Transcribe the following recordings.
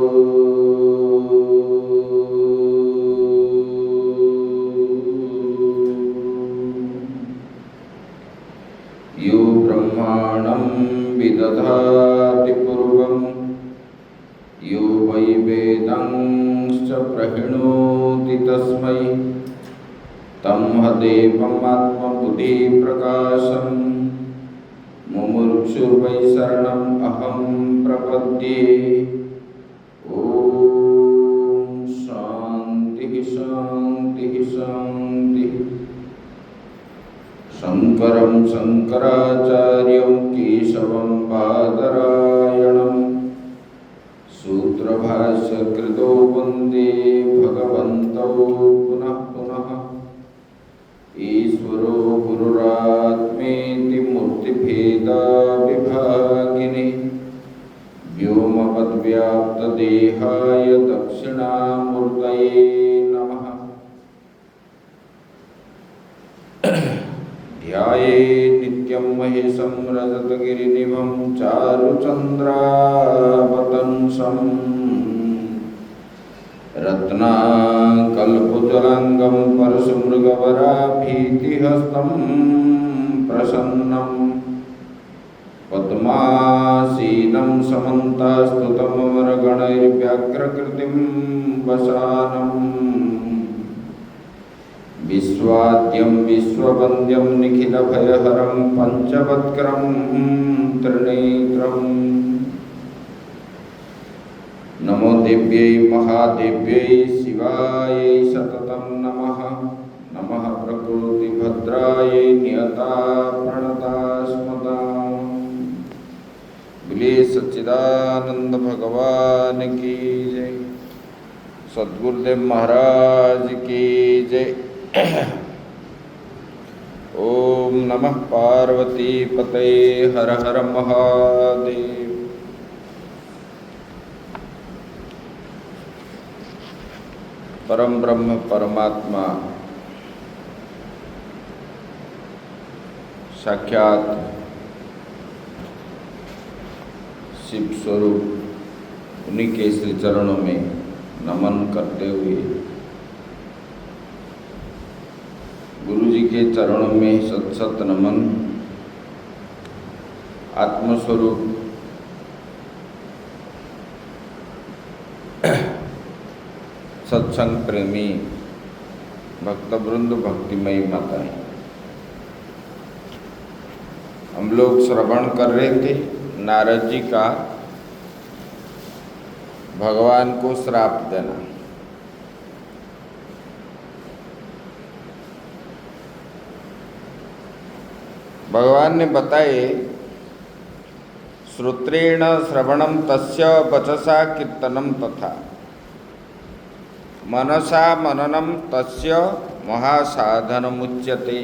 यो ब्रह्माणं विदधाति पूर्वं यो वै वेदांश्च प्रहिणोति तस्मै तमहदेवमात्मबुद्धिप्रकाशं मुमुक्षुर्वै शरणम् अहं प्रपद्ये। ॐ शान्तिः शान्तिः शान्तिः। शङ्करं शङ्कराचार्यं केशवं बादरायणं सूत्रभाष्यकृतो वन्दे भगवन्तौ पुनः पुनः। ईश्वरो गुरुरात्मेति मूर्तिभेदाविभागिने व्योमवद्व्याप्तदेहाय दक्षिणामूर्तये नमः। ध्यायेत् नित्यं महेशं रजतगिरिनिभं चारुचन्द्रावतंसं रत्नाकल्पजलाङ्गं परशुमृगवराभीतिहस्तं प्रसन्नं पद्मासीनं समन्तास्तुतममरगणैर्व्याघ्रकृतिं वसानं विश्वाद्यं विश्ववन्द्यं निखिलभयहरं पञ्चवक्त्रं त्रिनेत्रम्। नमो देव्यै महादेव्यै शिवायै सततं नमः। नमः प्रकृतिभद्रायै नियता प्रणतास्मताम्। बोले सच्चिदानंद भगवान की जय। सद्गुरुदेव महाराज की जय। ओम नमः पार्वती पतये हर हर महादेव। परम ब्रह्म परमात्मा साक्षात शिव स्वरूप उन्हीं के श्री चरणों में नमन करते हुए गुरु जी के चरणों में सत सत नमन। आत्मस्वरूप सत्संग प्रेमी भक्तवृंद भक्तिमयी माताएं, हम लोग श्रवण कर रहे थे नारद जी का भगवान को श्राप देना। भगवान ने बताए श्रोत्रेण श्रवणम तस्य वचसा कीर्तनम तथा मनसा मननम तस्य महासाधनमुच्यते।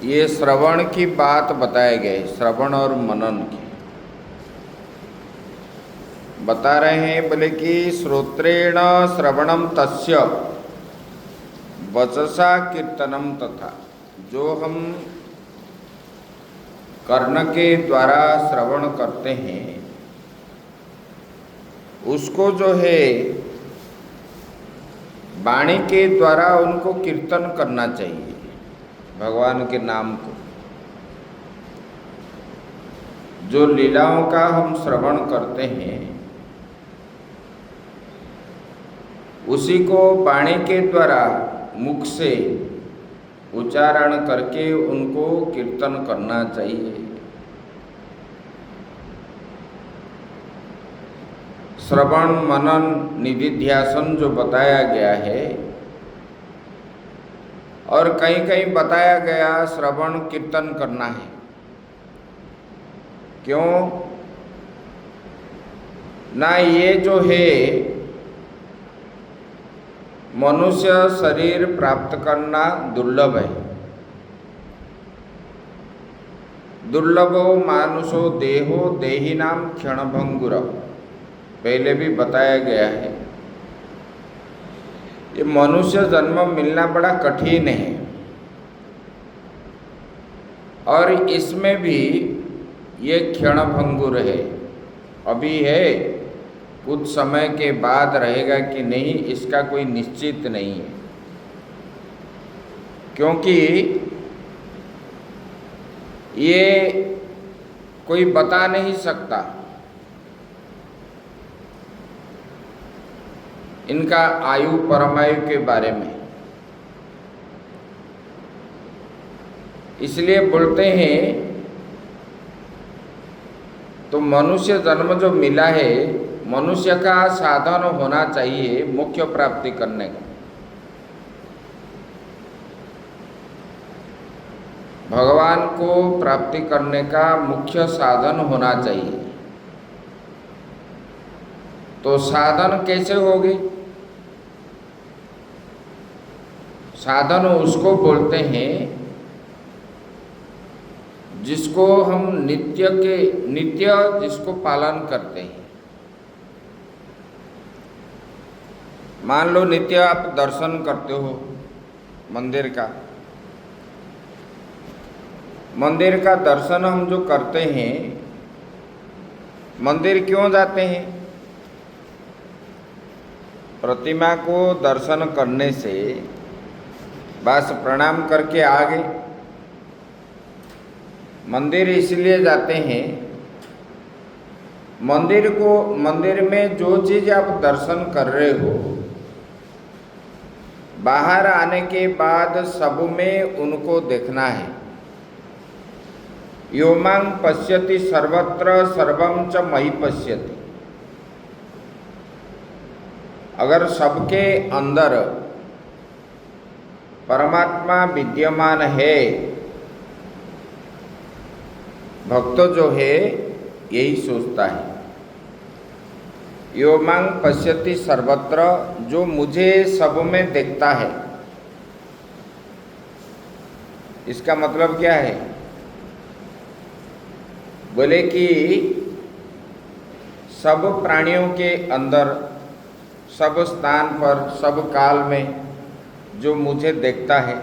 ये श्रवण की बात बताए गए, श्रवण और मनन की बता रहे हैं। बोले कि श्रोत्रेण श्रवणम तस्य वचसा कीर्तनम तथा, जो हम कर्ण के द्वारा श्रवण करते हैं उसको जो है वाणी के द्वारा उनको कीर्तन करना चाहिए, भगवान के नाम को। जो लीलाओं का हम श्रवण करते हैं उसी को वाणी के द्वारा मुख से उच्चारण करके उनको कीर्तन करना चाहिए। श्रवण मनन निधिध्यासन जो बताया गया है, और कहीं कहीं बताया गया श्रवण कीर्तन करना है। क्यों ना, ये जो है मनुष्य शरीर प्राप्त करना दुर्लभ है। दुर्लभो मानुषो देहो देहिनाम क्षणभंगुर, पहले भी बताया गया है। ये मनुष्य जन्म मिलना बड़ा कठिन है, और इसमें भी ये क्षणभंगुर है। अभी है, कुछ समय के बाद रहेगा कि नहीं इसका कोई निश्चित नहीं है, क्योंकि ये कोई बता नहीं सकता इनका आयु परमायु के बारे में। इसलिए बोलते हैं तो मनुष्य जन्म जो मिला है, मनुष्य का साधन होना चाहिए मुख्य प्राप्ति करने का। भगवान को प्राप्ति करने का मुख्य साधन होना चाहिए। तो साधन कैसे होगे? साधन उसको बोलते हैं जिसको हम नित्य जिसको पालन करते हैं। मान लो नित्य आप दर्शन करते हो मंदिर का। मंदिर का दर्शन हम जो करते हैं, मंदिर क्यों जाते हैं? प्रतिमा को दर्शन करने से बस प्रणाम करके आ गए। मंदिर इसलिए जाते हैं, मंदिर में जो चीज़ आप दर्शन कर रहे हो, बाहर आने के बाद सब में उनको देखना है। यो मां पश्यति सर्वत्र सर्वं च मयि पश्यति। अगर सबके अंदर परमात्मा विद्यमान है, भक्त जो है यही सोचता है, यो मां पश्यति सर्वत्र, जो मुझे सब में देखता है। इसका मतलब क्या है? बोले कि सब प्राणियों के अंदर, सब स्थान पर, सब काल में जो मुझे देखता है,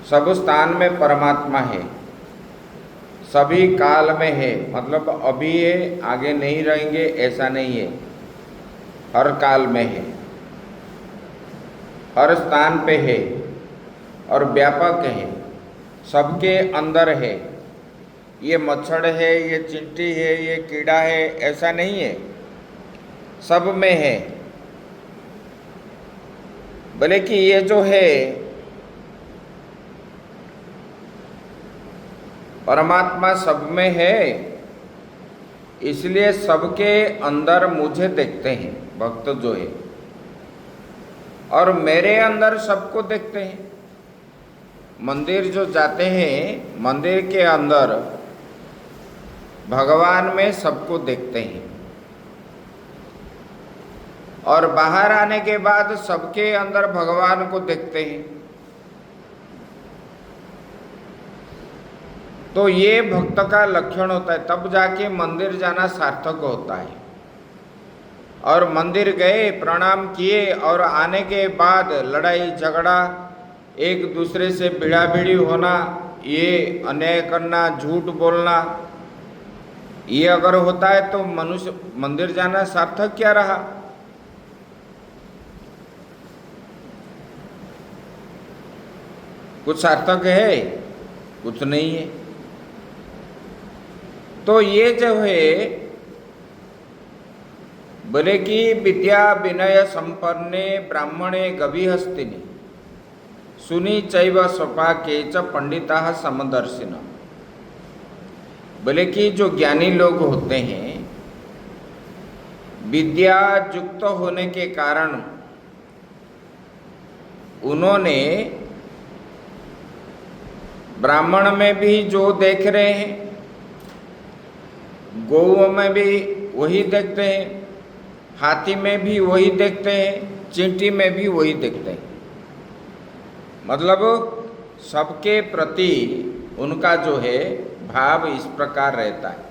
सब स्थान में परमात्मा है, सभी काल में है। मतलब अभी है, आगे नहीं रहेंगे ऐसा नहीं है, हर काल में है, हर स्थान पे है और व्यापक है, सबके अंदर है। ये मच्छर है, ये चींटी है, ये कीड़ा है, ऐसा नहीं है, सब में है। बोले कि ये जो है परमात्मा सब में है, इसलिए सबके अंदर मुझे देखते हैं भक्त जो है, और मेरे अंदर सबको देखते हैं। मंदिर जो जाते हैं, मंदिर के अंदर भगवान में सबको देखते हैं, और बाहर आने के बाद सबके अंदर भगवान को देखते हैं। तो ये भक्त का लक्षण होता है, तब जाके मंदिर जाना सार्थक होता है। और मंदिर गए, प्रणाम किए, और आने के बाद लड़ाई झगड़ा, एक दूसरे से भिड़ाभिड़ी होना, ये अन्याय करना, झूठ बोलना, ये अगर होता है तो मनुष्य मंदिर जाना सार्थक क्या रहा? कुछ सार्थक है? कुछ नहीं है। तो ये जो है, बोले कि विद्या विनय संपन्ने ब्राह्मणे गविहस्तिनि सुनी चैव स्वपाके च पंडिता समदर्शिन। बोले कि जो ज्ञानी लोग होते हैं, विद्या युक्त होने के कारण उन्होंने ब्राह्मण में भी जो देख रहे हैं, गौ में भी वही देखते हैं, हाथी में भी वही देखते हैं, चींटी में भी वही देखते हैं। मतलब सबके प्रति उनका जो है भाव इस प्रकार रहता है।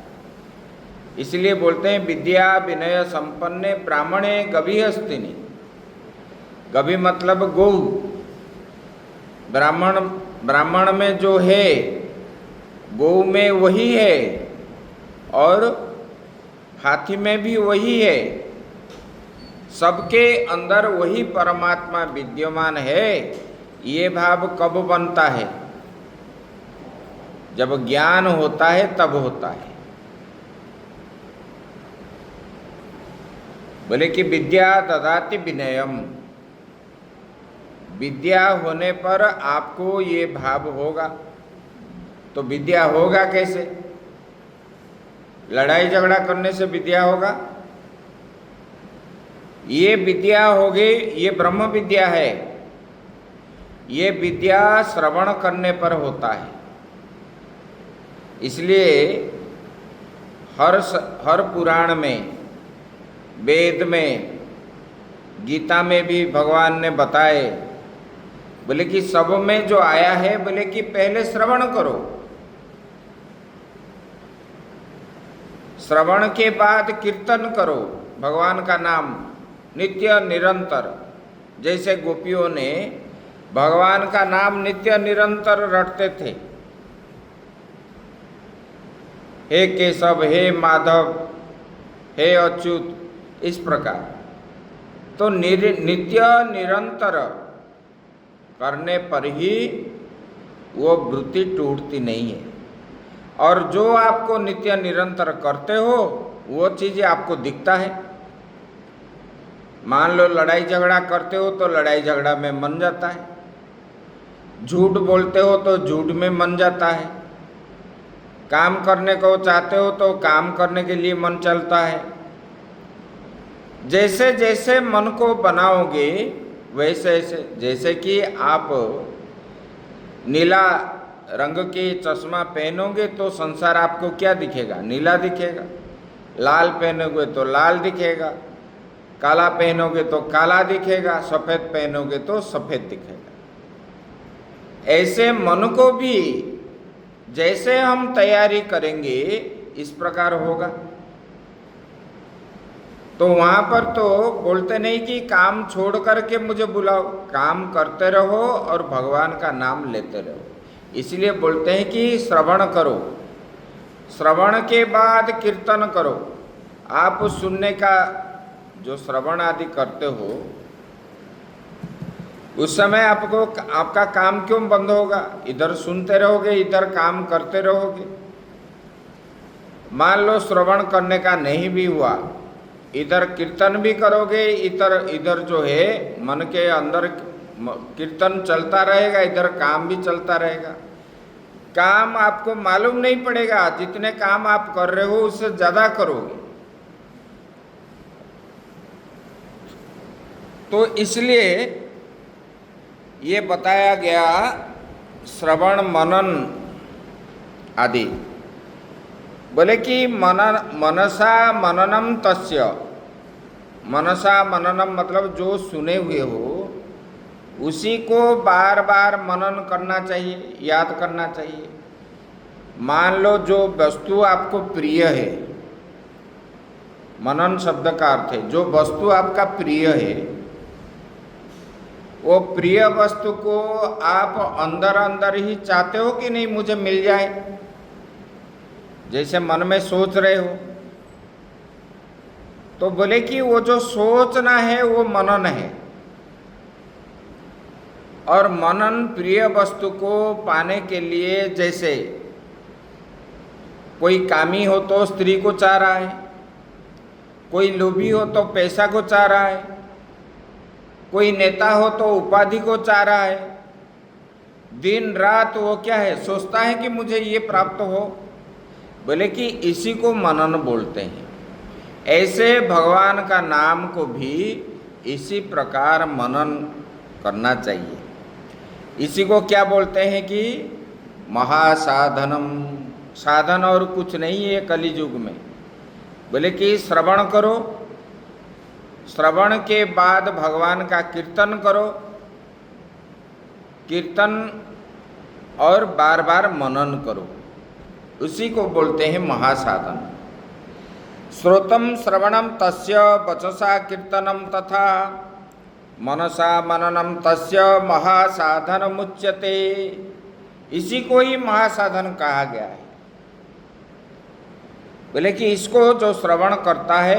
इसलिए बोलते हैं विद्या विनय संपन्ने ब्राह्मणे गविहस्तिनि। गवि मतलब गौ। ब्राह्मण में जो है, गौ में वही है, और हाथी में भी वही है। सबके अंदर वही परमात्मा विद्यमान है। ये भाव कब बनता है? जब ज्ञान होता है तब होता है। बोले कि विद्या ददाति विनयम, विद्या होने पर आपको ये भाव होगा। तो विद्या होगा कैसे? लड़ाई झगड़ा करने से विद्या होगा? ये विद्या होगी, ये ब्रह्म विद्या है। ये विद्या श्रवण करने पर होता है। इसलिए हर पुराण में, वेद में, गीता में भी भगवान ने बताए, बोले कि सब में जो आया है, बोले कि पहले श्रवण करो, श्रवण के बाद कीर्तन करो भगवान का नाम नित्य निरंतर। जैसे गोपियों ने भगवान का नाम नित्य निरंतर रटते थे, हे केशव, हे माधव, हे अच्युत, इस प्रकार। तो नित्य निरंतर करने पर ही वो वृत्ति टूटती नहीं है। और जो आपको नित्य निरंतर करते हो वो चीज़ आपको दिखता है। मान लो लड़ाई झगड़ा करते हो तो लड़ाई झगड़ा में मन जाता है, झूठ बोलते हो तो झूठ में मन जाता है, काम करने को चाहते हो तो काम करने के लिए मन चलता है। जैसे जैसे मन को बनाओगे वैसे ऐसे, जैसे कि आप नीला रंग के चश्मा पहनोगे तो संसार आपको क्या दिखेगा? नीला दिखेगा। लाल पहनोगे तो लाल दिखेगा, काला पहनोगे तो काला दिखेगा, सफ़ेद पहनोगे तो सफ़ेद दिखेगा। ऐसे मन को भी जैसे हम तैयारी करेंगे इस प्रकार होगा। तो वहाँ पर तो बोलते नहीं कि काम छोड़ करके मुझे बुलाओ, काम करते रहो और भगवान का नाम लेते रहो। इसलिए बोलते हैं कि श्रवण करो, श्रवण के बाद कीर्तन करो। आप सुनने का जो श्रवण आदि करते हो उस समय आपको आपका काम क्यों बंद होगा? इधर सुनते रहोगे, इधर काम करते रहोगे। मान लो श्रवण करने का नहीं भी हुआ, इधर कीर्तन भी करोगे, इधर जो है मन के अंदर कीर्तन चलता रहेगा, इधर काम भी चलता रहेगा। काम आपको मालूम नहीं पड़ेगा, जितने काम आप कर रहे हो उससे ज़्यादा करोगे। तो इसलिए ये बताया गया श्रवण मनन आदि। बोले कि मनसा मननम तस्य, मनसा मननम मतलब जो सुने हुए हो उसी को बार बार मनन करना चाहिए, याद करना चाहिए। मान लो जो वस्तु आपको प्रिय है, मनन शब्द का अर्थ है जो वस्तु आपका प्रिय है, वो प्रिय वस्तु को आप अंदर अंदर ही चाहते हो कि नहीं मुझे मिल जाए, जैसे मन में सोच रहे हो। तो बोले कि वो जो सोचना है वो मनन है। और मनन प्रिय वस्तु को पाने के लिए, जैसे कोई कामी हो तो स्त्री को चाह रहा है, कोई लोभी हो तो पैसा को चाह रहा है, कोई नेता हो तो उपाधि को चाह रहा है। दिन रात वो क्या है, सोचता है कि मुझे ये प्राप्त हो। बोले कि इसी को मनन बोलते हैं। ऐसे भगवान का नाम को भी इसी प्रकार मनन करना चाहिए। इसी को क्या बोलते हैं कि महासाधनम, साधन और कुछ नहीं है कलियुग में। बोले कि श्रवण करो, श्रवण के बाद भगवान का कीर्तन करो, कीर्तन और बार बार मनन करो, उसी को बोलते हैं महासाधन। श्रोतम श्रवणम तस्य वचसा कीर्तनम तथा मनसा मननम तस्य महासाधनमुच्यते। इसी को ही महासाधन कहा गया है। बोले कि इसको जो श्रवण करता है,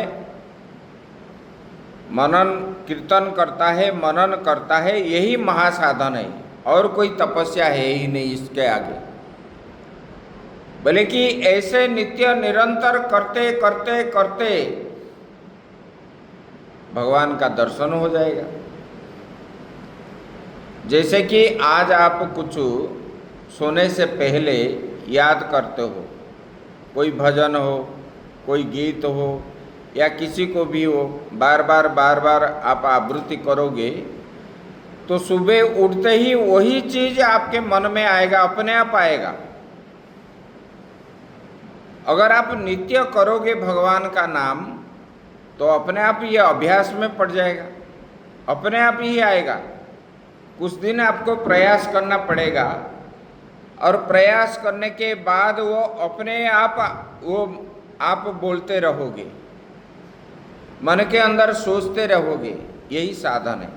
मनन कीर्तन करता है, मनन करता है, यही महासाधन है, और कोई तपस्या है ही नहीं इसके आगे। बोले कि ऐसे नित्य निरंतर करते करते करते भगवान का दर्शन हो जाएगा। जैसे कि आज आप कुछ सोने से पहले याद करते हो, कोई भजन हो, कोई गीत हो, या किसी को भी हो, बार बार आप आवृत्ति करोगे तो सुबह उठते ही वही चीज आपके मन में आएगा, अपने आप आएगा। अगर आप नित्य करोगे भगवान का नाम तो अपने आप ये अभ्यास में पड़ जाएगा, अपने आप ही आएगा। कुछ दिन आपको प्रयास करना पड़ेगा, और प्रयास करने के बाद वो अपने आप आप बोलते रहोगे, मन के अंदर सोचते रहोगे, यही साधन है।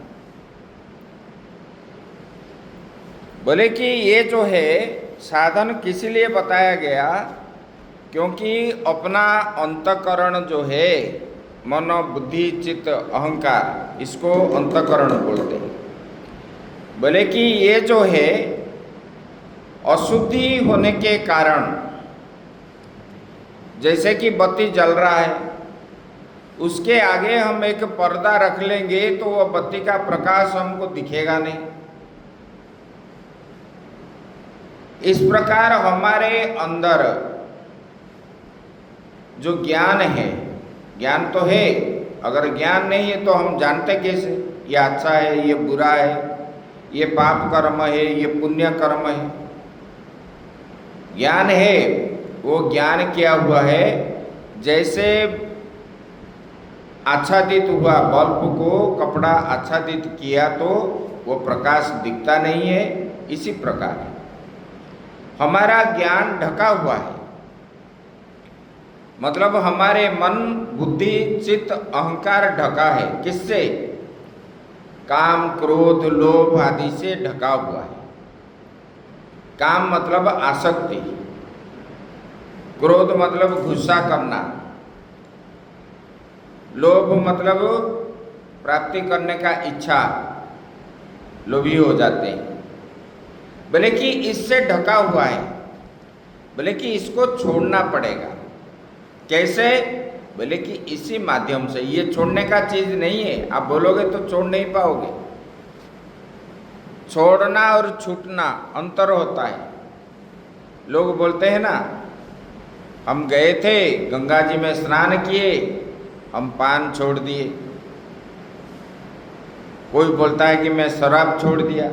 बोले कि ये जो है साधन किस लिए बताया गया, क्योंकि अपना अंतकरण जो है, मन बुद्धि चित्त अहंकार, इसको अंतकरण बोलते हैं। बोले कि ये जो है अशुद्धि होने के कारण, जैसे कि बत्ती जल रहा है, उसके आगे हम एक पर्दा रख लेंगे तो वह बत्ती का प्रकाश हमको दिखेगा नहीं। इस प्रकार हमारे अंदर जो ज्ञान है, ज्ञान तो है, अगर ज्ञान नहीं है तो हम जानते कैसे ये अच्छा है, ये बुरा है, ये पाप कर्म है, ये पुण्य कर्म है। ज्ञान है, वो ज्ञान किया हुआ है। जैसे आच्छादित हुआ बल्ब को कपड़ा आच्छादित किया तो वो प्रकाश दिखता नहीं है, इसी प्रकार हमारा ज्ञान ढका हुआ है। मतलब हमारे मन बुद्धि चित्त अहंकार ढका है, किससे? काम क्रोध लोभ आदि से ढका हुआ है। काम मतलब आसक्ति, क्रोध मतलब गुस्सा करना, लोभ मतलब प्राप्ति करने का इच्छा, लोभी हो जाते हैं। बोले कि इससे ढका हुआ है, बोले कि इसको छोड़ना पड़ेगा। कैसे? बोले कि इसी माध्यम से। ये छोड़ने का चीज नहीं है, आप बोलोगे तो छोड़ नहीं पाओगे। छोड़ना और छूटना अंतर होता है। लोग बोलते हैं ना, हम गए थे गंगा जी में स्नान किए, हम पान छोड़ दिए। कोई बोलता है कि मैं शराब छोड़ दिया,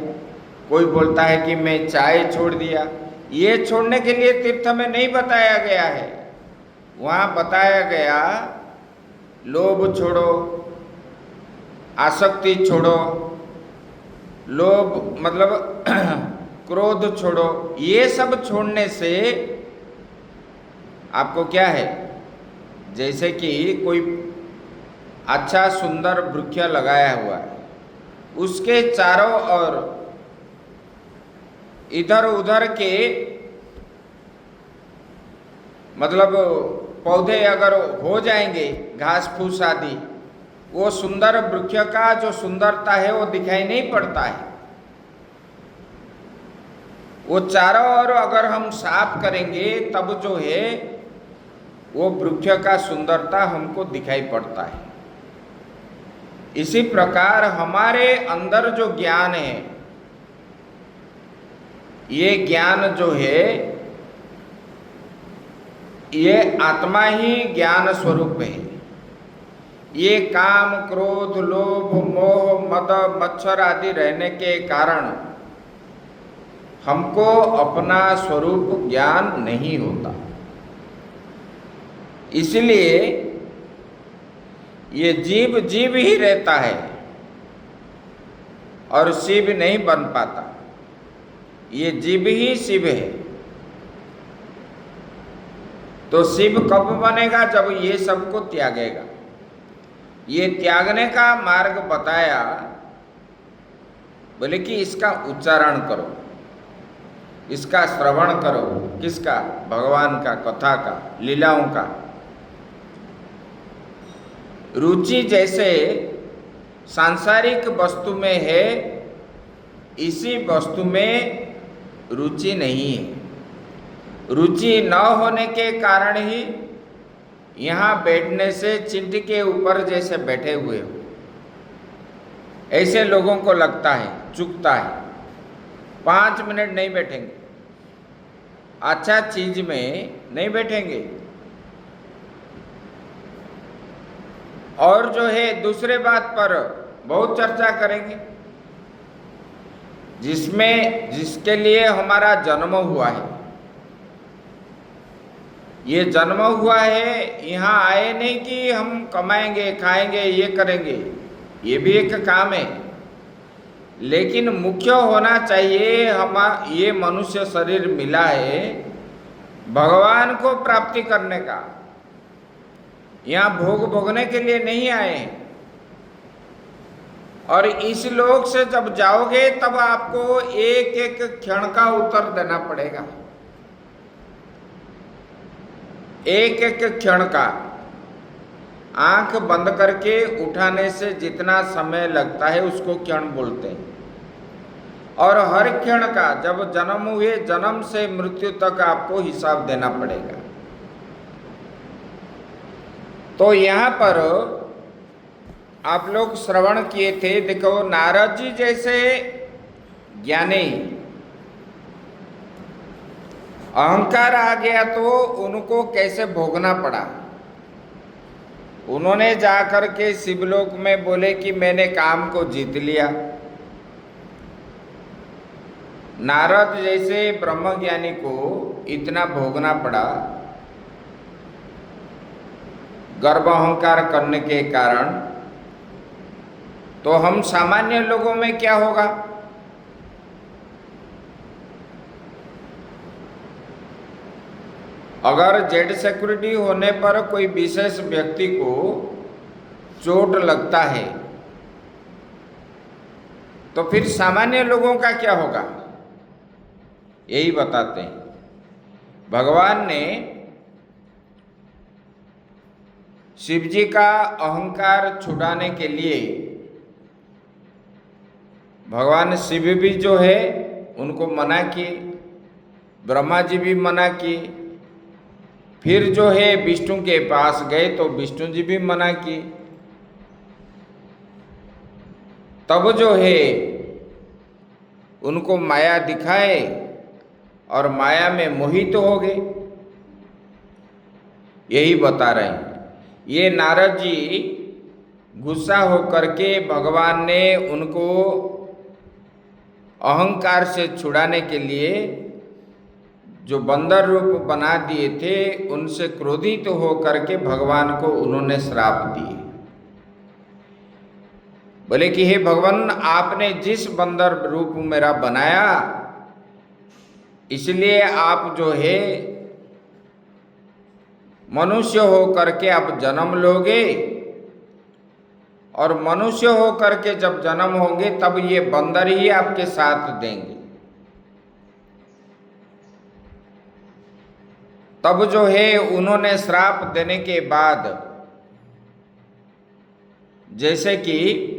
कोई बोलता है कि मैं चाय छोड़ दिया। ये छोड़ने के लिए तीर्थ में नहीं बताया गया है, वहाँ बताया गया लोभ छोड़ो, आसक्ति छोड़ो, लोभ मतलब क्रोध छोड़ो। ये सब छोड़ने से आपको क्या है, जैसे कि कोई अच्छा सुंदर वृक्ष लगाया हुआ है, उसके चारों ओर इधर उधर के मतलब पौधे अगर हो जाएंगे, घास फूस आदि, वो सुंदर वृक्ष का जो सुंदरता है वो दिखाई नहीं पड़ता है। वो चारों ओर अगर हम साफ करेंगे तब जो है वो वृक्ष का सुंदरता हमको दिखाई पड़ता है। इसी प्रकार हमारे अंदर जो ज्ञान है, ये ज्ञान जो है ये आत्मा ही ज्ञान स्वरूप है। ये काम क्रोध लोभ मोह मद मच्छर आदि रहने के कारण हमको अपना स्वरूप ज्ञान नहीं होता। इसलिए ये जीव जीव ही रहता है और शिव नहीं बन पाता। ये जीव ही शिव है। तो शिव कब बनेगा? जब ये सबको त्यागेगा। ये त्यागने का मार्ग बताया, बोले कि इसका उच्चारण करो, इसका श्रवण करो। किसका? भगवान का, कथा का, लीलाओं का। रुचि जैसे सांसारिक वस्तु में है, इसी वस्तु में रुचि नहीं है। रुचि न होने के कारण ही यहाँ बैठने से चिंटी के ऊपर जैसे बैठे हुए हो, ऐसे लोगों को लगता है, चुकता है। 5 मिनट नहीं बैठेंगे, अच्छा चीज में नहीं बैठेंगे। और जो है दूसरे बात पर बहुत चर्चा करेंगे, जिसके लिए हमारा जन्म हुआ है। ये जन्म हुआ है, यहाँ आए नहीं कि हम कमाएंगे, खाएंगे, ये करेंगे, ये भी एक काम है। लेकिन मुख्य होना चाहिए, हम ये मनुष्य शरीर मिला है भगवान को प्राप्ति करने का। यहाँ भोग भोगने के लिए नहीं आए हैं। और इस लोक से जब जाओगे तब आपको एक एक क्षण का उत्तर देना पड़ेगा, एक एक क्षण का। आंख बंद करके उठाने से जितना समय लगता है उसको क्षण बोलते हैं। और हर क्षण का, जब जन्म हुए जन्म से मृत्यु तक आपको हिसाब देना पड़ेगा। तो यहाँ पर आप लोग श्रवण किए थे, देखो नारद जी जैसे ज्ञानी, अहंकार आ गया तो उनको कैसे भोगना पड़ा। उन्होंने जाकर के शिवलोक में बोले कि मैंने काम को जीत लिया। नारद जैसे ब्रह्मज्ञानी को इतना भोगना पड़ा गर्व अहंकार करने के कारण। तो हम सामान्य लोगों में क्या होगा? अगर जेड सिक्योरिटी होने पर कोई विशेष व्यक्ति को चोट लगता है तो फिर सामान्य लोगों का क्या होगा? यही बताते हैं। भगवान ने शिव जी का अहंकार छुड़ाने के लिए, भगवान शिव भी जो है उनको मना किए, ब्रह्मा जी भी मना किए, फिर जो है विष्णु के पास गए तो विष्णु जी भी मना किए। तब जो है उनको माया दिखाए और माया में मोहित हो गए। यही बता रहे हैं। ये नारद जी गुस्सा होकर के भगवान ने उनको अहंकार से छुड़ाने के लिए जो बंदर रूप बना दिए थे, उनसे क्रोधित हो करके भगवान को उन्होंने श्राप दिए। बोले कि हे भगवान, आपने जिस बंदर रूप मेरा बनाया, इसलिए आप जो है मनुष्य हो करके आप जन्म लोगे, और मनुष्य हो करके जब जन्म होंगे तब ये बंदर ही आपके साथ देंगे। तब जो है उन्होंने श्राप देने के बाद, जैसे कि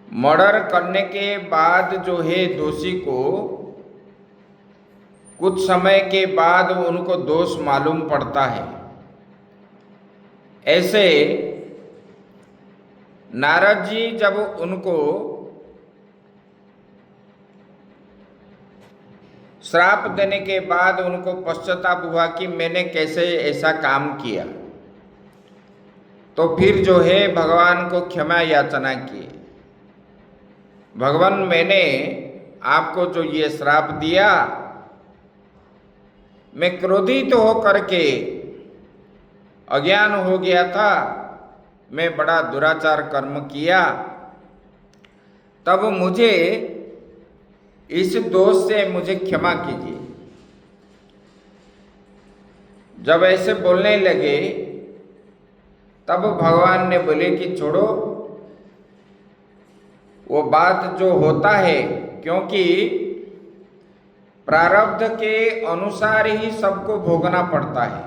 मर्डर करने के बाद जो है दोषी को कुछ समय के बाद उनको दोष मालूम पड़ता है, ऐसे नारद जी जब उनको श्राप देने के बाद उनको पश्चाताप हुआ कि मैंने कैसे ऐसा काम किया, तो फिर जो है भगवान को क्षमा याचना की। भगवान, मैंने आपको जो ये श्राप दिया, मैं क्रोधित हो करके अज्ञान हो गया था, मैं बड़ा दुराचार कर्म किया, तब मुझे इस दोष से मुझे क्षमा कीजिए। जब ऐसे बोलने लगे तब भगवान ने बोले कि छोड़ो, वो बात जो होता है, क्योंकि प्रारब्ध के अनुसार ही सबको भोगना पड़ता है।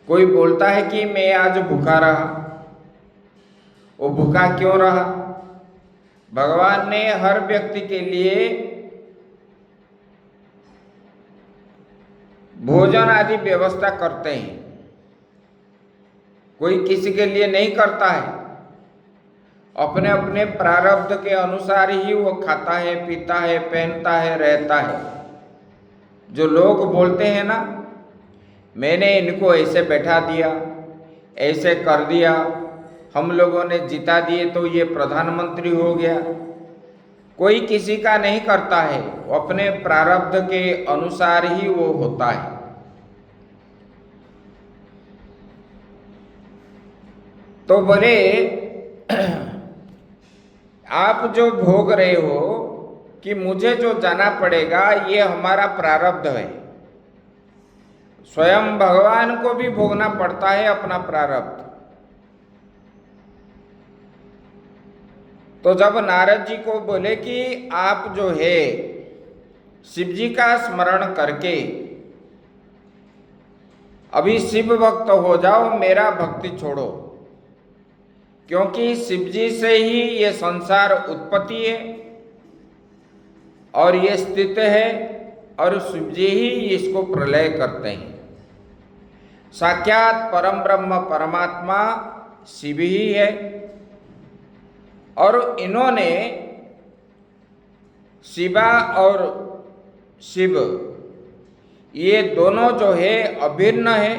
कोई बोलता है कि मैं आज भूखा रहा, वो भूखा क्यों रहा? भगवान ने हर व्यक्ति के लिए भोजन आदि व्यवस्था करते हैं, कोई किसी के लिए नहीं करता है। अपने अपने प्रारब्ध के अनुसार ही वो खाता है, पीता है, पहनता है, रहता है। जो लोग बोलते हैं ना, मैंने इनको ऐसे बैठा दिया, ऐसे कर दिया, हम लोगों ने जिता दिए तो ये प्रधानमंत्री हो गया, कोई किसी का नहीं करता है, अपने प्रारब्ध के अनुसार ही वो होता है। तो बोले आप जो भोग रहे हो कि मुझे जो जाना पड़ेगा, ये हमारा प्रारब्ध है। स्वयं भगवान को भी भोगना पड़ता है अपना प्रारब्ध। तो जब नारद जी को बोले कि आप जो है शिव जी का स्मरण करके अभी शिव भक्त हो जाओ, मेरा भक्ति छोड़ो, क्योंकि शिव जी से ही ये संसार उत्पत्ति है और ये स्थित है, और शिव जी ही इसको प्रलय करते हैं। साक्षात परम ब्रह्म परमात्मा शिव ही है, और इन्होंने शिवा और शिव ये दोनों जो है अभिन्न है,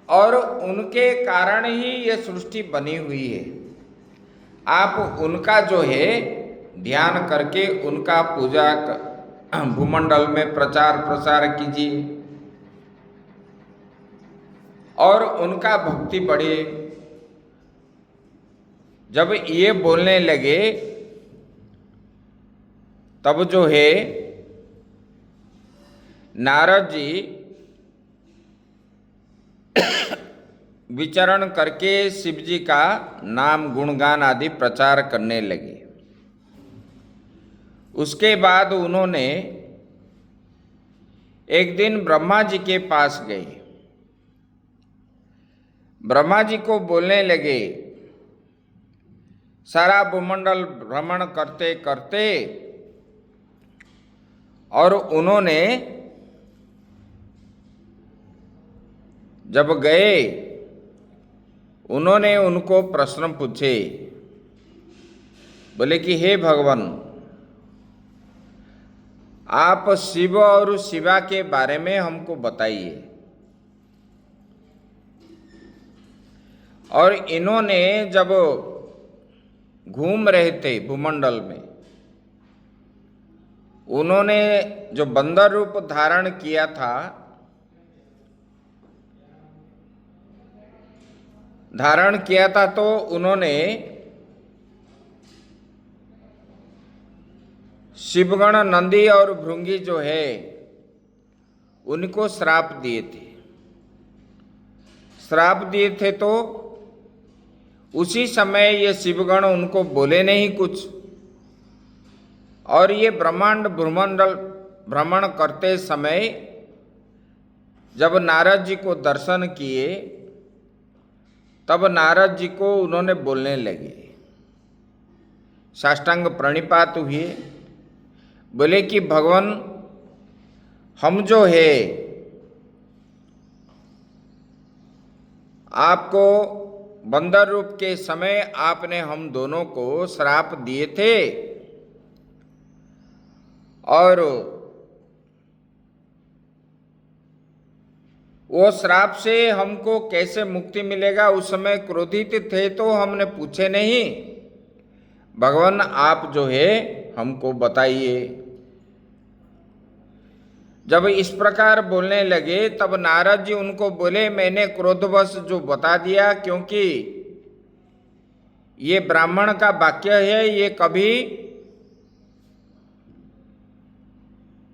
और उनके कारण ही ये सृष्टि बनी हुई है। आप उनका जो है ध्यान करके उनका पूजा भूमंडल में प्रचार प्रसार कीजिए और उनका भक्ति बढ़े। जब ये बोलने लगे तब जो है नारद जी विचरण करके शिव जी का नाम गुणगान आदि प्रचार करने लगे। उसके बाद उन्होंने एक दिन ब्रह्मा जी के पास गए। ब्रह्मा जी को बोलने लगे, सारा भूमंडल भ्रमण करते करते, और उन्होंने जब गए उन्होंने उनको प्रश्न पूछे, बोले कि हे भगवान, आप शिव और शिवा के बारे में हमको बताइए। और इन्होंने जब घूम रहे थे भूमंडल में, उन्होंने जो बंदर रूप धारण किया था, तो उन्होंने शिवगण नंदी और भृंगी जो है उनको श्राप दिए थे। तो उसी समय ये शिवगण उनको बोले नहीं कुछ, और ये ब्रह्मांड भूमंडल भ्रमण करते समय जब नारद जी को दर्शन किए, तब नारद जी को उन्होंने बोलने लगे, साष्टांग प्रणिपात हुए, बोले कि भगवान, हम जो है आपको बंदर रूप के समय आपने हम दोनों को श्राप दिए थे, और वो श्राप से हमको कैसे मुक्ति मिलेगा, उस समय क्रोधित थे तो हमने पूछे नहीं। भगवान आप जो है हमको बताइए। जब इस प्रकार बोलने लगे तब नारद जी उनको बोले, मैंने क्रोधवश जो बता दिया, क्योंकि ये ब्राह्मण का वाक्य है, ये कभी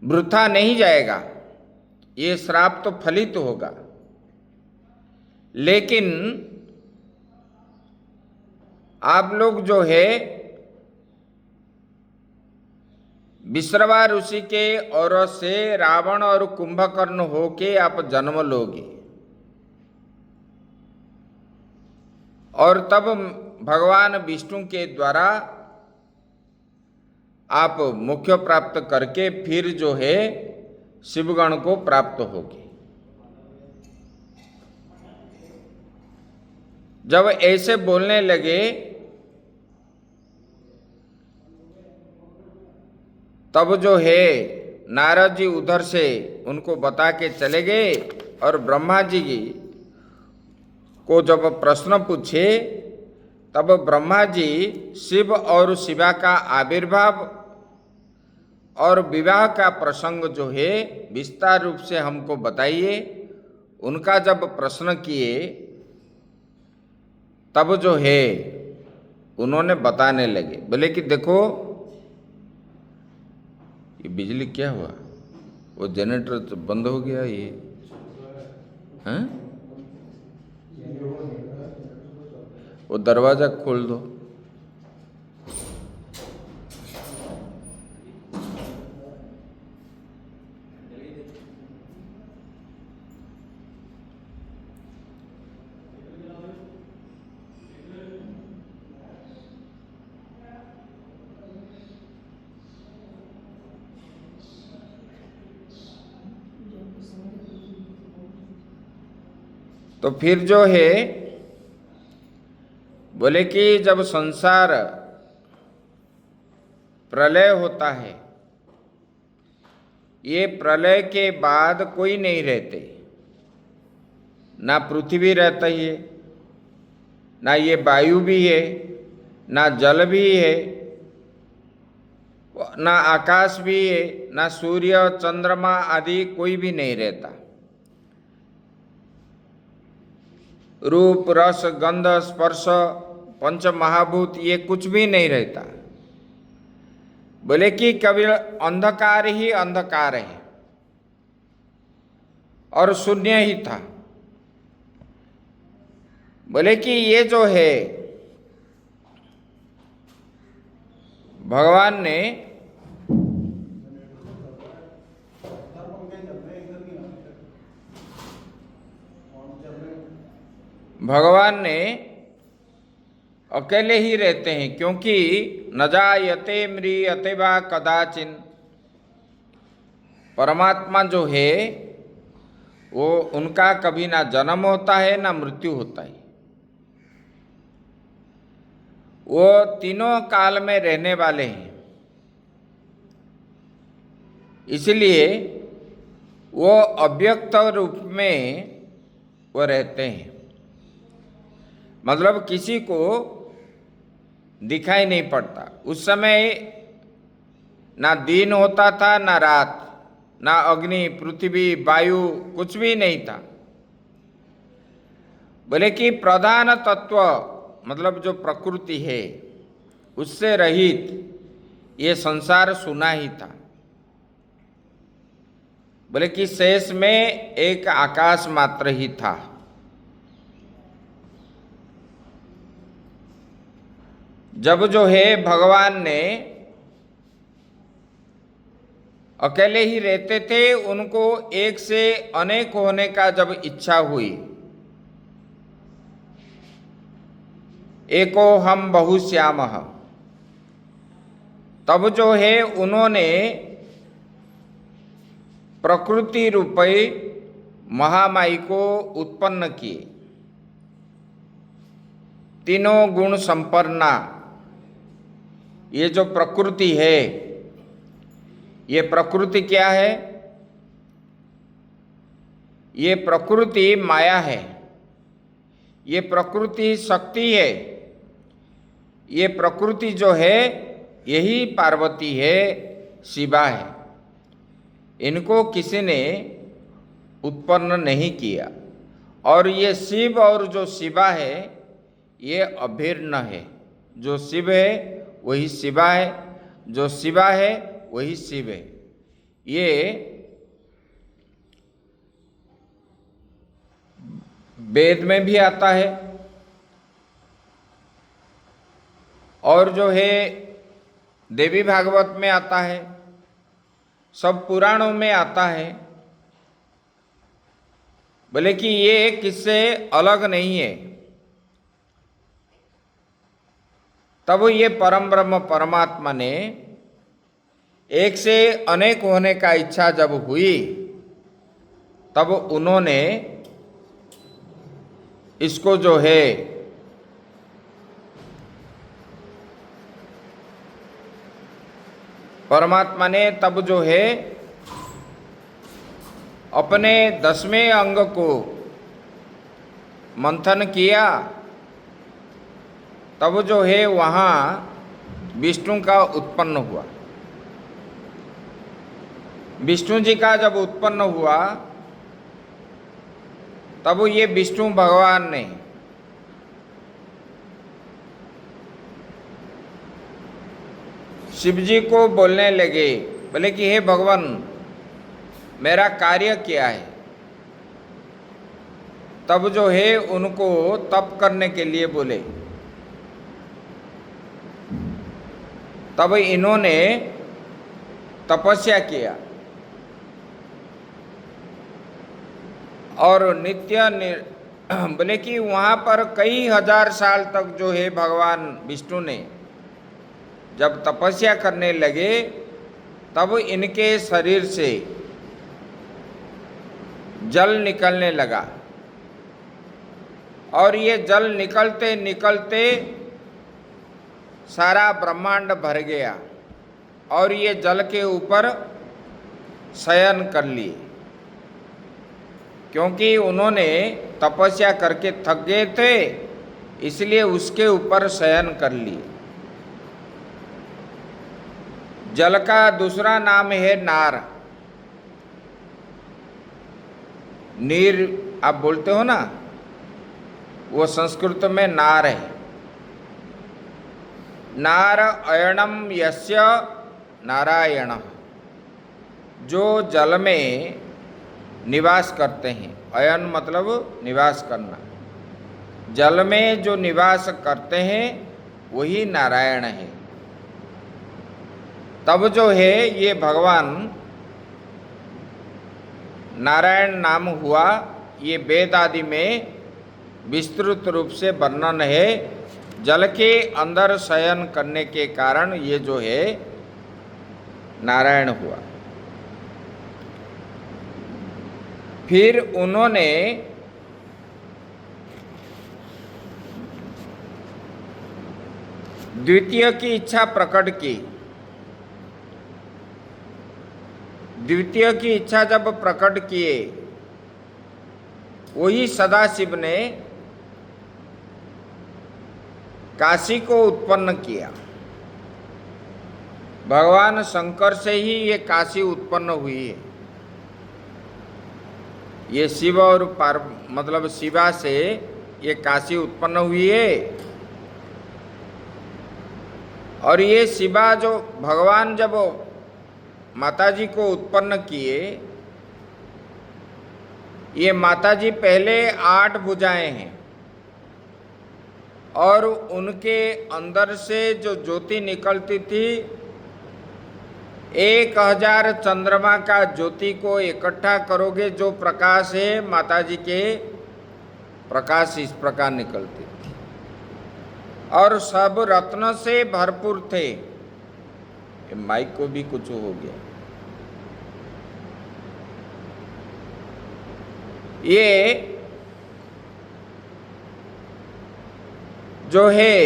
वृथा नहीं जाएगा, ये श्राप तो फलित होगा। लेकिन आप लोग जो है विश्रवा ऋषि के और से रावण और कुंभकर्ण होके आप जन्म लोगे, और तब भगवान विष्णु के द्वारा आप मोक्ष प्राप्त करके फिर जो है शिवगण को प्राप्त होगी। जब ऐसे बोलने लगे तब जो है नारद जी उधर से उनको बता के चले गए और ब्रह्मा जी को जब प्रश्न पूछे तब ब्रह्मा जी शिव और शिवा का आविर्भाव और विवाह का प्रसंग जो है विस्तार रूप से हमको बताइए। उनका जब प्रश्न किए तब जो है उन्होंने बताने लगे, बोले कि देखो ये बिजली क्या हुआ, वो जनरेटर तो बंद हो गया ये, हैं? वो दरवाजा खोल दो। तो फिर जो है बोले कि जब संसार प्रलय होता है, ये प्रलय के बाद कोई नहीं रहते, ना पृथ्वी रहती है, ना ये वायु भी है, ना जल भी है, ना आकाश भी है, ना सूर्य चंद्रमा आदि कोई भी नहीं रहता। रूप रस गंध स्पर्श पंच महाभूत ये कुछ भी नहीं रहता। बोले कि केवल अंधकार ही अंधकार है और शून्य ही था। बोले कि ये जो है भगवान ने अकेले ही रहते हैं, क्योंकि न जायते म्रियते वा कदाचिन। परमात्मा जो है वो उनका कभी ना जन्म होता है ना मृत्यु होता है, वो तीनों काल में रहने वाले हैं। इसलिए वो अव्यक्त रूप में वो रहते हैं, मतलब किसी को दिखाई नहीं पड़ता। उस समय ना दिन होता था ना रात, ना अग्नि पृथ्वी वायु कुछ भी नहीं था। बोले कि प्रधान तत्व मतलब जो प्रकृति है उससे रहित ये संसार सुना ही था। बोले कि शेष में एक आकाश मात्र ही था। जब जो है भगवान ने अकेले ही रहते थे, उनको एक से अनेक होने का जब इच्छा हुई, एको हम बहुश्यामः, तब जो है उन्होंने प्रकृति रूपी महामाई को उत्पन्न किए। तीनों गुण संपन्ना ये जो प्रकृति है, ये प्रकृति क्या है? ये प्रकृति माया है, ये प्रकृति शक्ति है, ये प्रकृति जो है यही पार्वती है, शिवा है। इनको किसी ने उत्पन्न नहीं किया। और ये शिव और जो शिवा है ये अभिन्न है। जो शिव है वही शिवा है, जो शिवा है वही शिव है। ये वेद में भी आता है और जो है देवी भागवत में आता है, सब पुराणों में आता है। बोले कि ये किससे अलग नहीं है। तब ये परम ब्रह्म परमात्मा ने एक से अनेक होने का इच्छा जब हुई, तब उन्होंने इसको जो है परमात्मा ने तब जो है अपने 10वें अंग को मंथन किया, तब जो है वहाँ विष्णु का उत्पन्न हुआ। विष्णु जी का जब उत्पन्न हुआ, तब ये विष्णु भगवान ने शिव जी को बोलने लगे, बोले कि हे भगवान, मेरा कार्य क्या है। तब जो है उनको तप करने के लिए बोले। तब इन्होंने तपस्या किया और बोले कि वहाँ पर कई हजार साल तक जो है भगवान विष्णु ने जब तपस्या करने लगे, तब इनके शरीर से जल निकलने लगा और ये जल निकलते निकलते सारा ब्रह्मांड भर गया और ये जल के ऊपर शयन कर लिए, क्योंकि उन्होंने तपस्या करके थक गए थे, इसलिए उसके ऊपर शयन कर लिए। जल का दूसरा नाम है नार। नीर आप बोलते हो ना, वो संस्कृत में नार है। नार अयनम यस्य नारायण, जो जल में निवास करते हैं। अयन मतलब निवास करना। जल में जो निवास करते हैं वही नारायण है। तब जो है ये भगवान नारायण नाम हुआ। ये वेद आदि में विस्तृत रूप से वर्णन है। जल के अंदर शयन करने के कारण ये जो है नारायण हुआ। फिर उन्होंने द्वितीय की इच्छा प्रकट की। द्वितीय की इच्छा जब प्रकट किए, वही सदाशिव ने काशी को उत्पन्न किया। भगवान शंकर से ही ये काशी उत्पन्न हुई है। ये शिव और मतलब शिवा से ये काशी उत्पन्न हुई है। और ये शिवा जो भगवान जब माताजी को उत्पन्न किए, ये माताजी पहले 8 भुजाएं हैं और उनके अंदर से जो ज्योति निकलती थी, 1000 चंद्रमा का ज्योति को इकट्ठा करोगे, जो प्रकाश है माताजी के प्रकाश इस प्रकार निकलती थी और सब रत्न से भरपूर थे। माइक को भी कुछ हो गया। ये जो है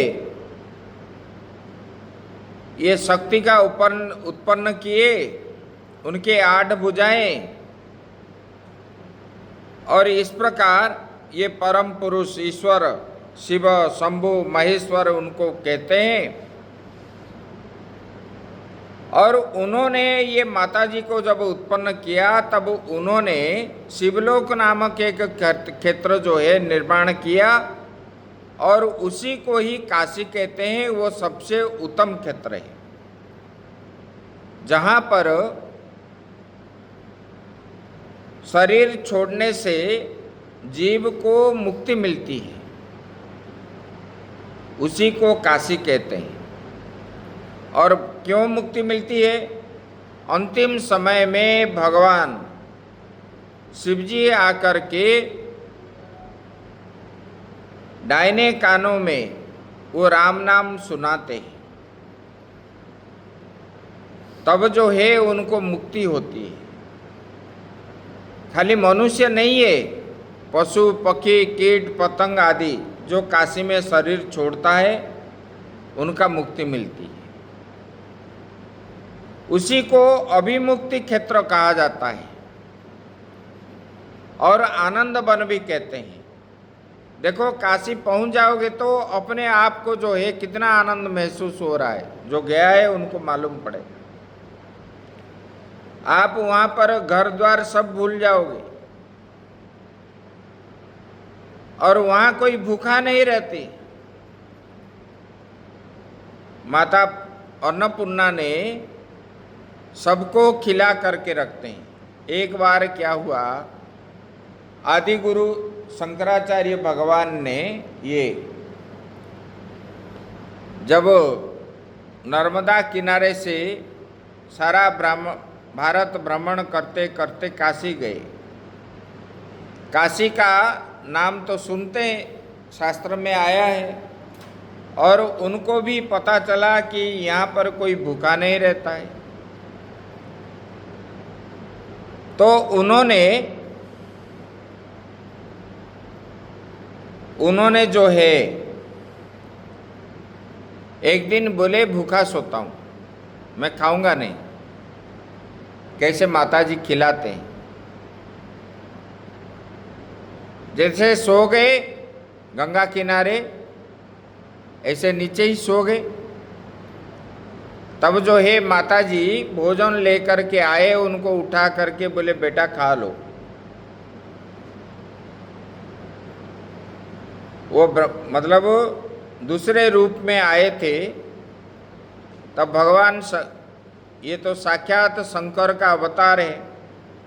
ये शक्ति का उत्पन्न किए, उनके 8 भुजाएं। और इस प्रकार ये परम पुरुष ईश्वर शिव शंभु महेश्वर उनको कहते हैं। और उन्होंने ये माताजी को जब उत्पन्न किया, तब उन्होंने शिवलोक नामक एक क्षेत्र जो है निर्माण किया और उसी को ही काशी कहते हैं। वो सबसे उत्तम क्षेत्र है जहाँ पर शरीर छोड़ने से जीव को मुक्ति मिलती है, उसी को काशी कहते हैं। और क्यों मुक्ति मिलती है? अंतिम समय में भगवान शिवजी आकर के दाहिने कानों में वो राम नाम सुनाते हैं, तब जो है उनको मुक्ति होती है। खाली मनुष्य नहीं है, पशु पक्षी कीट पतंग आदि जो काशी में शरीर छोड़ता है उनका मुक्ति मिलती है। उसी को अभिमुक्ति क्षेत्र कहा जाता है और आनंद वन भी कहते हैं। देखो काशी पहुंच जाओगे तो अपने आप को जो है कितना आनंद महसूस हो रहा है, जो गया है उनको मालूम पड़ेगा। आप वहां पर घर द्वार सब भूल जाओगे और वहां कोई भूखा नहीं रहती। माता अन्नपूर्णा ने सबको खिला करके रखते हैं। एक बार क्या हुआ, आदि गुरु शंकराचार्य भगवान ने ये जब नर्मदा किनारे से सारा भारत भ्रमण करते करते काशी गए। काशी का नाम तो सुनते हैं, शास्त्र में आया है, और उनको भी पता चला कि यहाँ पर कोई भूखा नहीं रहता है। तो उन्होंने जो है एक दिन बोले भूखा सोता हूँ, मैं खाऊंगा नहीं। कैसे माताजी खिलाते हैं, जैसे सो गए गंगा किनारे ऐसे नीचे ही सो गए। तब जो है माताजी भोजन लेकर के आए, उनको उठा करके बोले बेटा खा लो। वो मतलब दूसरे रूप में आए थे। तब भगवान ये तो साक्षात शंकर का अवतार है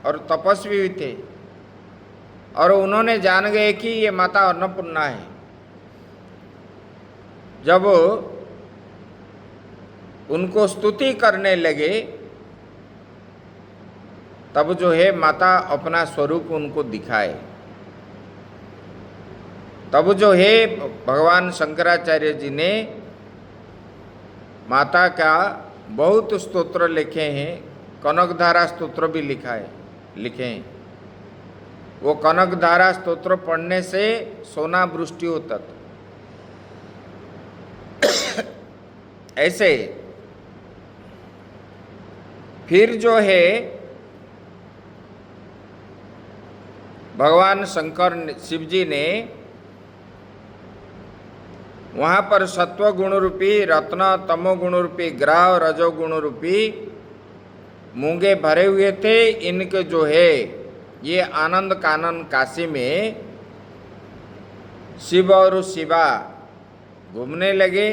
और तपस्वी भी थे, और उन्होंने जान गए कि ये माता अन्नपूर्णा है। जब उनको स्तुति करने लगे तब जो है माता अपना स्वरूप उनको दिखाए। तब जो है भगवान शंकराचार्य जी ने माता का बहुत स्तोत्र लिखे हैं, कनकधारा स्तोत्र भी लिखे हैं। वो कनकधारा स्तोत्र पढ़ने से सोना वृष्टि होता था। ऐसे फिर जो है भगवान शंकर शिव जी ने वहाँ पर सत्व गुण रूपी रत्न, तमो गुण रूपी ग्रह, रजो गुण रूपी मूंगे भरे हुए थे। इनके जो है ये आनंद कानन काशी में शिव और शिवा घूमने लगे,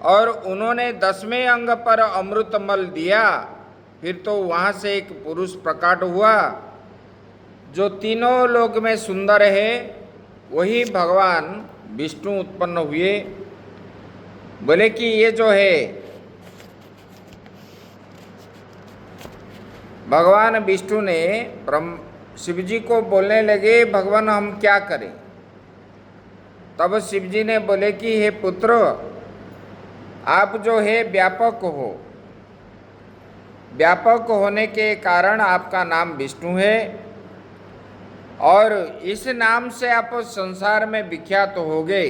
और उन्होंने 10वें अंग पर अमृतमल दिया। फिर तो वहाँ से एक पुरुष प्रकट हुआ जो तीनों लोक में सुंदर है, वही भगवान विष्णु उत्पन्न हुए। बोले कि ये जो है भगवान विष्णु ने शिव जी को बोलने लगे भगवान हम क्या करें। तब शिव जी ने बोले कि हे पुत्र, आप जो है व्यापक हो, व्यापक होने के कारण आपका नाम विष्णु है, और इस नाम से आप संसार में विख्यात हो गए।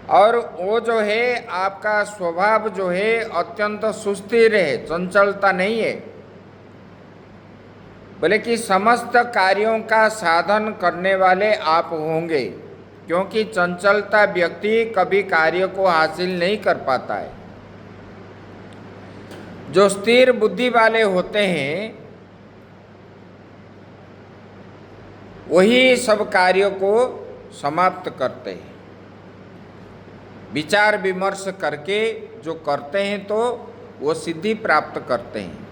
और वो जो है आपका स्वभाव जो है अत्यंत सुस्थिर है, चंचलता नहीं है। बोले कि समस्त कार्यों का साधन करने वाले आप होंगे, क्योंकि चंचलता व्यक्ति कभी कार्य को हासिल नहीं कर पाता है। जो स्थिर बुद्धि वाले होते हैं वही सब कार्यों को समाप्त करते हैं। विचार विमर्श करके जो करते हैं तो वो सिद्धि प्राप्त करते हैं।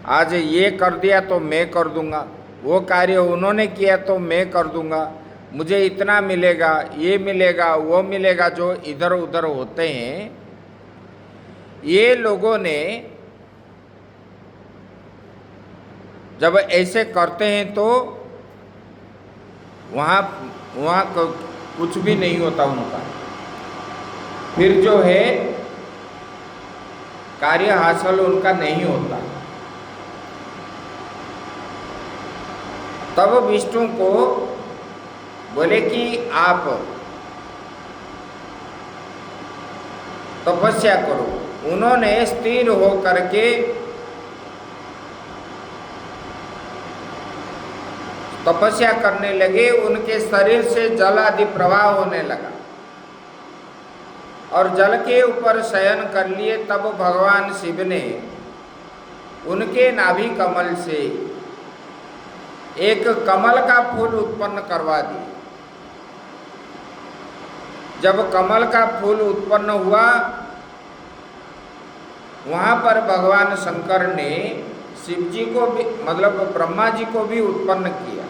आज ये कर दिया तो मैं कर दूंगा, वो कार्य उन्होंने किया तो मैं कर दूंगा, मुझे इतना मिलेगा, ये मिलेगा, वो मिलेगा। जो इधर उधर होते हैं, ये लोगों ने जब ऐसे करते हैं तो वहाँ कुछ भी नहीं होता उनका। फिर जो है कार्य हासिल उनका नहीं होता। तब विष्णु को बोले कि आप तपस्या करो। उन्होंने स्थिर हो करके तपस्या करने लगे। उनके शरीर से जल आदि प्रवाह होने लगा और जल के ऊपर शयन कर लिए। तब भगवान शिव ने उनके नाभि कमल से एक कमल का फूल उत्पन्न करवा दिया। जब कमल का फूल उत्पन्न हुआ, वहाँ पर भगवान शंकर ने शिव जी को भी, मतलब ब्रह्मा जी को भी उत्पन्न किया।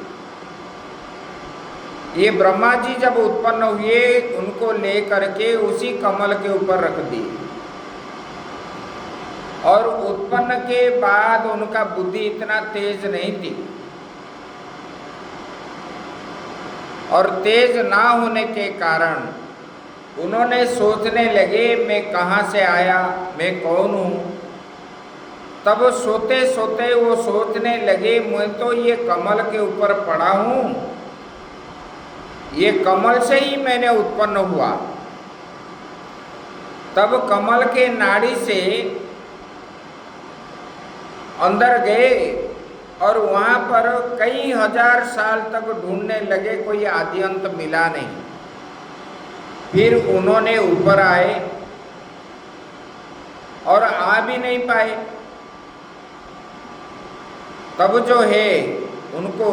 ये ब्रह्मा जी जब उत्पन्न हुए, उनको ले करके उसी कमल के ऊपर रख दिए। और उत्पन्न के बाद उनका बुद्धि इतना तेज नहीं थी, और तेज ना होने के कारण उन्होंने सोचने लगे मैं कहाँ से आया, मैं कौन हूँ। तब सोते सोते वो सोचने लगे मैं तो ये कमल के ऊपर पड़ा हूँ, ये कमल से ही मैंने उत्पन्न हुआ। तब कमल के नाड़ी से अंदर गए और वहाँ पर कई हजार साल तक ढूंढने लगे, कोई आदि अंत मिला नहीं। फिर उन्होंने ऊपर आए और आ भी नहीं पाए। तब जो है उनको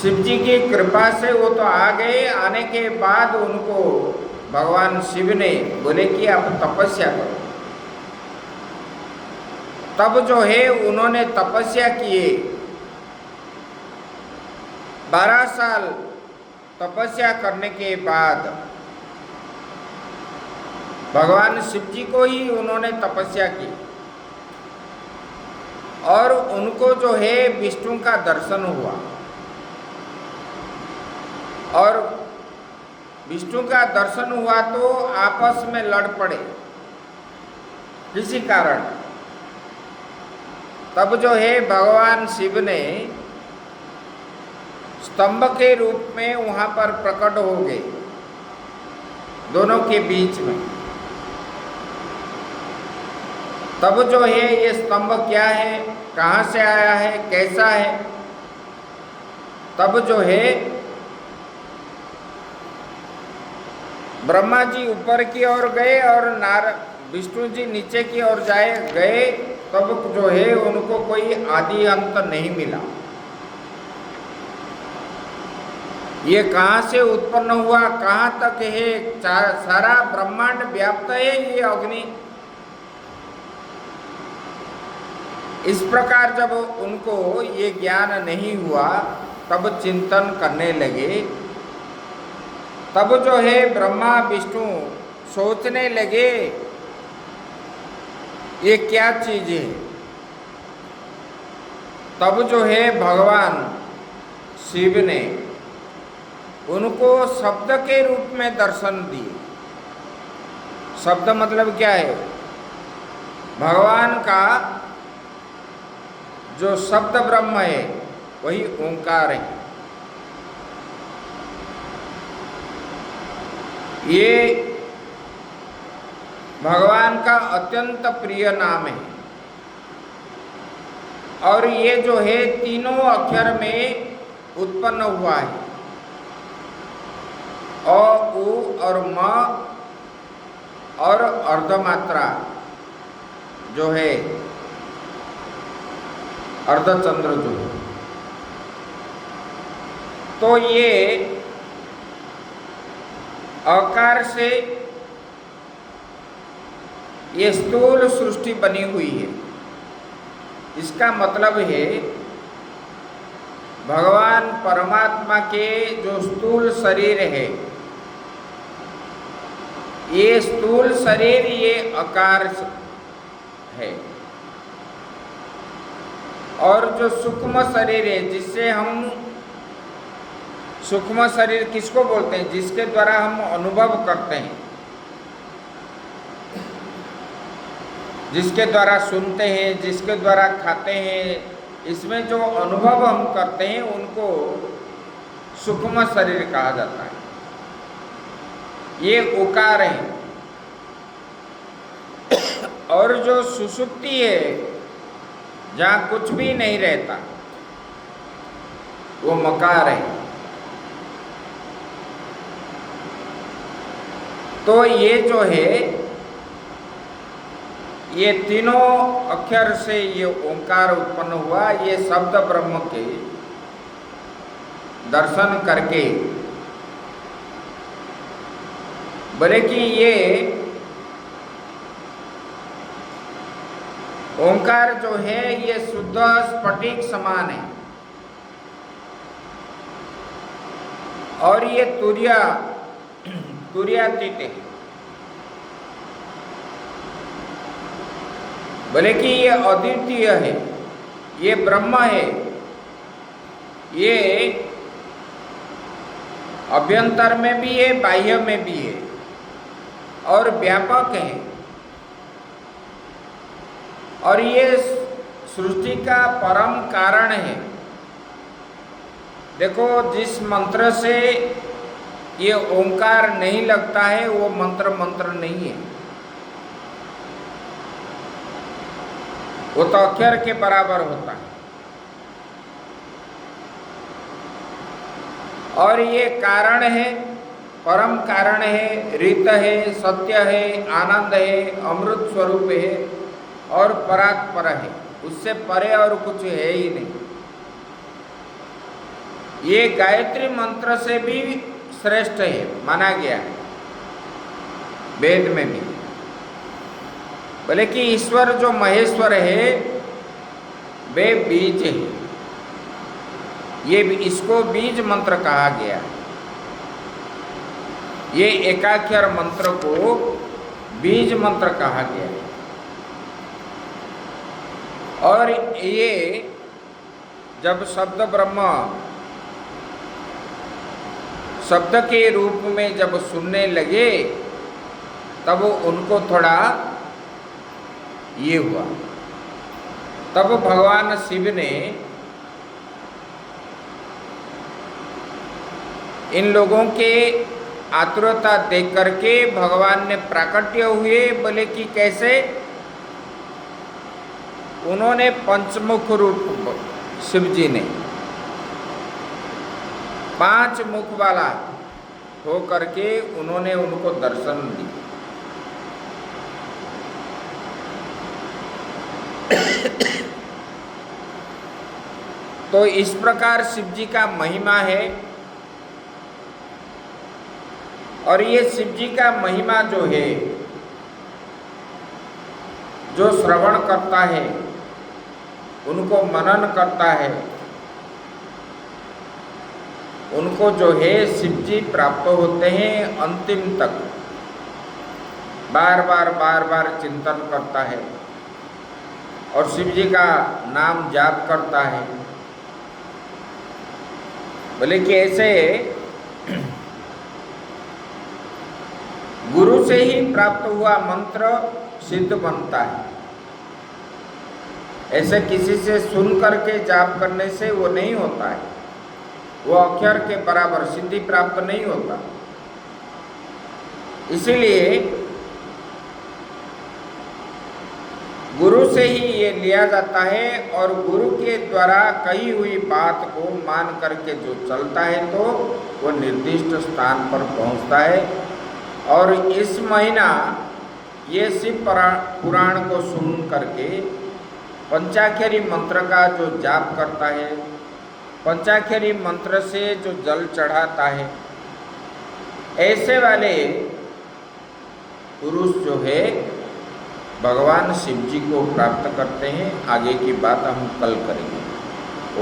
शिव जी की कृपा से वो तो आ गए। आने के बाद उनको भगवान शिव ने बोले कि आप तपस्या करो। तब जो है उन्होंने तपस्या किए। 12 साल तपस्या करने के बाद भगवान शिव जी को ही उन्होंने तपस्या की और उनको जो है विष्णु का दर्शन हुआ। और विष्णु का दर्शन हुआ तो आपस में लड़ पड़े किसी कारण। तब जो है भगवान शिव ने स्तंभ के रूप में वहाँ पर प्रकट हो गए दोनों के बीच में। तब जो है ये स्तंभ क्या है, कहाँ से आया है, कैसा है। तब जो है ब्रह्मा जी ऊपर की ओर गए और विष्णु जी नीचे की ओर गए। तब जो है उनको कोई आदि अंत नहीं मिला। ये कहाँ से उत्पन्न हुआ, कहाँ तक है, सारा ब्रह्मांड व्याप्त है ये अग्नि। इस प्रकार जब उनको ये ज्ञान नहीं हुआ, तब चिंतन करने लगे। तब जो है ब्रह्मा विष्णु सोचने लगे ये क्या चीज है। तब जो है भगवान शिव ने उनको शब्द के रूप में दर्शन दिए। शब्द मतलब क्या है, भगवान का जो शब्द ब्रह्म है वही ओंकार है। ये भगवान का अत्यंत प्रिय नाम है और ये जो है तीनों अक्षर में उत्पन्न हुआ है। अ, उ और म और अर्धमात्रा जो है अर्धचंद्र जो है। तो ये आकार से ये स्थूल सृष्टि बनी हुई है। इसका मतलब है भगवान परमात्मा के जो स्थूल शरीर है, ये स्थूल शरीर ये आकार है। और जो सूक्ष्म शरीर है जिससे हम सूक्ष्म शरीर किसको बोलते हैं? जिसके द्वारा हम अनुभव करते हैं, जिसके द्वारा सुनते हैं, जिसके द्वारा खाते हैं, इसमें जो अनुभव हम करते हैं उनको सूक्ष्म शरीर कहा जाता है। ये उकार है। और जो सुषुप्ति है, जहाँ कुछ भी नहीं रहता, वो मकार है। तो ये जो है, ये तीनों अक्षर से ये ओंकार उत्पन्न हुआ। ये शब्द ब्रह्म के दर्शन करके बोले कि ये ओंकार जो है ये शुद्ध स्फटिक समान है और ये तुर्यातीत है। बोले कि ये अद्वितीय है, ये ब्रह्म है, ये अभ्यंतर में भी है, बाह्य में भी है और व्यापक है। और ये सृष्टि का परम कारण है। देखो, जिस मंत्र से ये ओंकार नहीं लगता है वो मंत्र नहीं है, वो तो अक्षर के बराबर होता है। और ये कारण है, परम कारण है, रीत है, सत्य है, आनंद है, अमृत स्वरूप है और परात्पर है। उससे परे और कुछ है ही नहीं। ये गायत्री मंत्र से भी श्रेष्ठ है, माना गया है वेद में भी। बोले कि ईश्वर जो महेश्वर है वे बीज है। ये इसको बीज मंत्र कहा गया है। ये एकाक्षर मंत्र को बीज मंत्र कहा गया है। और ये जब शब्द ब्रह्म शब्द के रूप में जब सुनने लगे तब उनको थोड़ा ये हुआ। तब भगवान शिव ने इन लोगों के आतुरता देख करके भगवान ने प्राकट्य हुए। बोले कि कैसे? उन्होंने पंचमुख रूप, शिव जी ने 5 मुख वाला हो करके उन्होंने उनको दर्शन दिया। तो इस प्रकार शिव जी का महिमा है। और ये शिव जी का महिमा जो है, जो श्रवण करता है, उनको मनन करता है, उनको जो है शिव जी प्राप्त होते हैं अंतिम तक। बार बार चिंतन करता है और शिव जी का नाम जाप करता है। बोले कि ऐसे गुरु से ही प्राप्त हुआ मंत्र सिद्ध बनता है। ऐसे किसी से सुन करके जाप करने से वो नहीं होता है, वो अक्षर के बराबर सिद्धि प्राप्त नहीं होता। इसीलिए गुरु से ही ये लिया जाता है और गुरु के द्वारा कही हुई बात को मान करके जो चलता है तो वो निर्दिष्ट स्थान पर पहुंचता है। और इस महीना ये शिव पुराण को सुन करके पंचाक्षरी मंत्र का जो जाप करता है, पंचाक्षरी मंत्र से जो जल चढ़ाता है, ऐसे वाले पुरुष जो है भगवान शिव जी को प्राप्त करते हैं। आगे की बात हम कल करेंगे।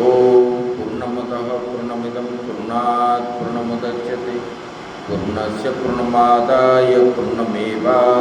ओम पूर्णमदः पूर्णमिदं पूर्णात् पूर्णमुदच्यते पूर्णस्य पूर्णमादाय पूर्णमेवावशिष्यते।